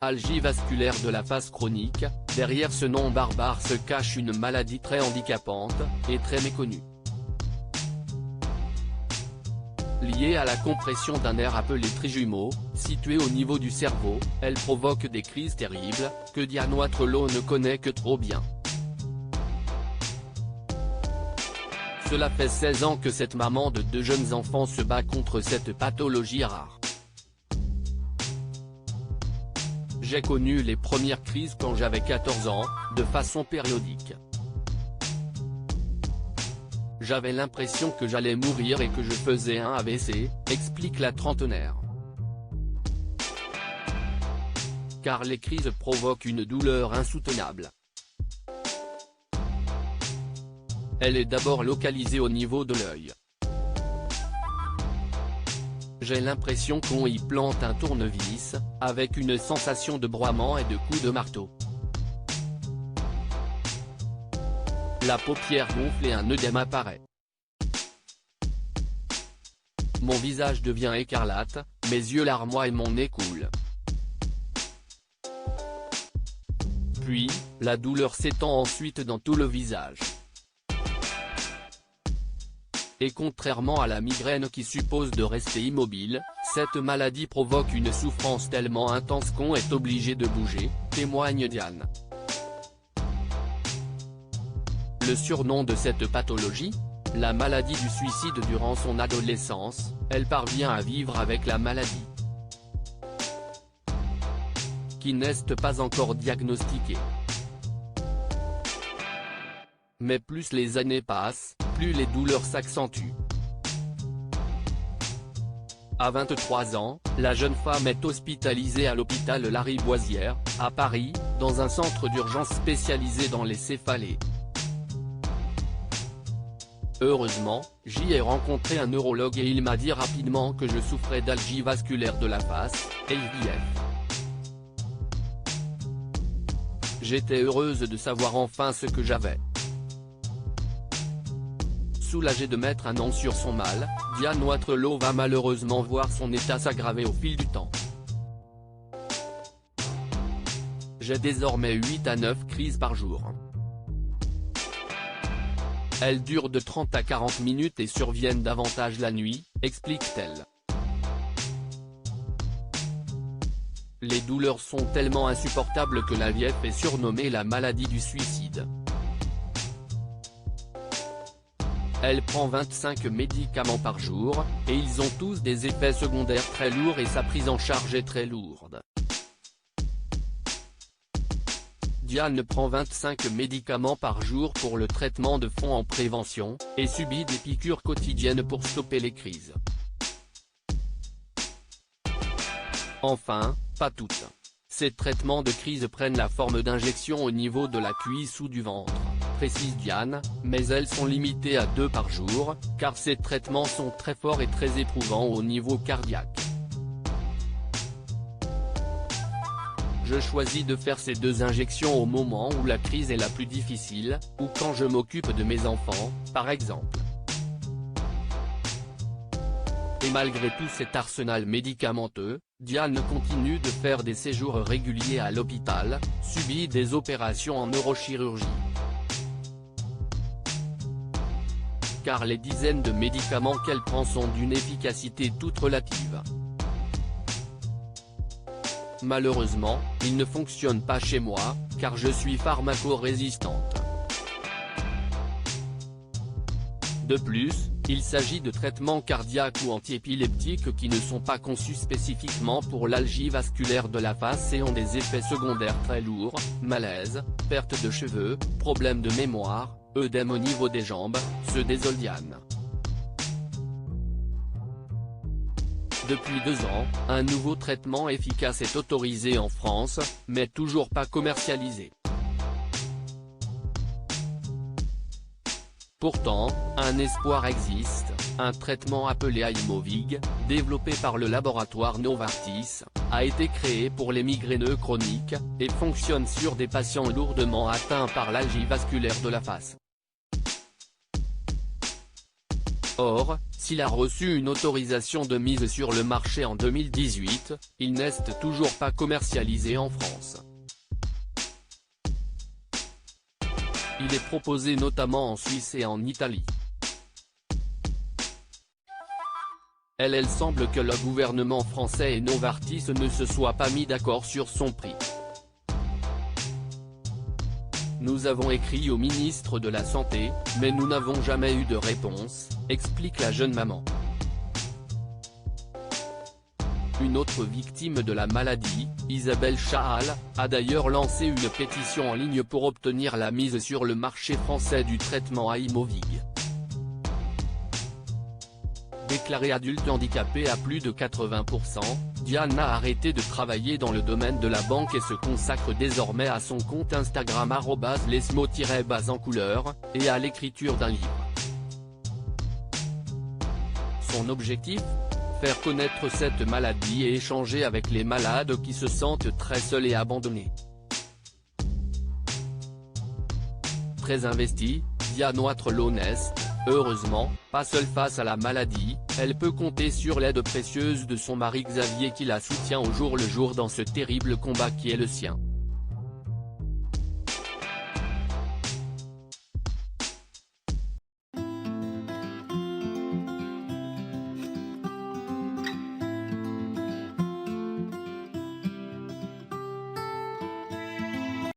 Algie vasculaire de la face chronique, derrière ce nom barbare se cache une maladie très handicapante, et très méconnue. Liée à la compression d'un nerf appelé trijumeau, situé au niveau du cerveau, elle provoque des crises terribles, que Diane Watrelot ne connaît que trop bien. Cela fait 16 ans que cette maman de 2 jeunes enfants se bat contre cette pathologie rare. J'ai connu les premières crises quand j'avais 14 ans, de façon périodique. J'avais l'impression que j'allais mourir et que je faisais un AVC, explique la trentenaire. Car les crises provoquent une douleur insoutenable. Elle est d'abord localisée au niveau de l'œil. J'ai l'impression qu'on y plante un tournevis, avec une sensation de broiement et de coups de marteau. La paupière gonfle et un œdème apparaît. Mon visage devient écarlate, mes yeux larmoient et mon nez coule. Puis, la douleur s'étend ensuite dans tout le visage. Et contrairement à la migraine qui suppose de rester immobile, cette maladie provoque une souffrance tellement intense qu'on est obligé de bouger, témoigne Diane. Le surnom de cette pathologie ? La maladie du suicide. Durant son adolescence, elle parvient à vivre avec la maladie, qui n'est pas encore diagnostiquée. Mais plus les années passent, plus les douleurs s'accentuent. À 23 ans, la jeune femme est hospitalisée à l'hôpital Lariboisière, à Paris, dans un centre d'urgence spécialisé dans les céphalées. Heureusement, j'y ai rencontré un neurologue et il m'a dit rapidement que je souffrais d'algie vasculaire de la face, AVF. J'étais heureuse de savoir enfin ce que j'avais. Soulagée de mettre un nom sur son mal, Diane Watrelot va malheureusement voir son état s'aggraver au fil du temps. J'ai désormais 8 à 9 crises par jour. Elles durent de 30 à 40 minutes et surviennent davantage la nuit, explique-t-elle. Les douleurs sont tellement insupportables que l'AVF est surnommée la maladie du suicide. Elle prend 25 médicaments par jour, et ils ont tous des effets secondaires très lourds et sa prise en charge est très lourde. Diane prend 25 médicaments par jour pour le traitement de fond en prévention, et subit des piqûres quotidiennes pour stopper les crises. Enfin, pas toutes. Ces traitements de crise prennent la forme d'injections au niveau de la cuisse ou du ventre, précise Diane, mais elles sont limitées à 2 par jour, car ces traitements sont très forts et très éprouvants au niveau cardiaque. Je choisis de faire ces 2 injections au moment où la crise est la plus difficile, ou quand je m'occupe de mes enfants, par exemple. Et malgré tout cet arsenal médicamenteux, Diane continue de faire des séjours réguliers à l'hôpital, subit des opérations en neurochirurgie. Car les dizaines de médicaments qu'elle prend sont d'une efficacité toute relative. Malheureusement, ils ne fonctionnent pas chez moi, car je suis pharmaco-résistante. De plus, il s'agit de traitements cardiaques ou antiépileptiques qui ne sont pas conçus spécifiquement pour l'algie vasculaire de la face et ont des effets secondaires très lourds, malaise, perte de cheveux, problèmes de mémoire, œdème au niveau des jambes, se désole Diane. Depuis 2 ans, un nouveau traitement efficace est autorisé en France, mais toujours pas commercialisé. Pourtant, un espoir existe, un traitement appelé Aimovig, développé par le laboratoire Novartis, a été créé pour les migraineux chroniques, et fonctionne sur des patients lourdement atteints par l'algie vasculaire de la face. Or, s'il a reçu une autorisation de mise sur le marché en 2018, il n'est toujours pas commercialisé en France. Il est proposé notamment en Suisse et en Italie. Il semble que le gouvernement français et Novartis ne se soient pas mis d'accord sur son prix. Nous avons écrit au ministre de la Santé, mais nous n'avons jamais eu de réponse, explique la jeune maman. Une autre victime de la maladie, Isabelle Chahal, a d'ailleurs lancé une pétition en ligne pour obtenir la mise sur le marché français du traitement Aimovig. Déclarée adulte handicapée à plus de 80%, Diane a arrêté de travailler dans le domaine de la banque et se consacre désormais à son compte Instagram @lesmo-bas en couleur, et à l'écriture d'un livre. Son objectif ? Faire connaître cette maladie et échanger avec les malades qui se sentent très seuls et abandonnés. Très investie, Diane Ouatre-Launès, heureusement, pas seule face à la maladie, elle peut compter sur l'aide précieuse de son mari Xavier qui la soutient au jour le jour dans ce terrible combat qui est le sien.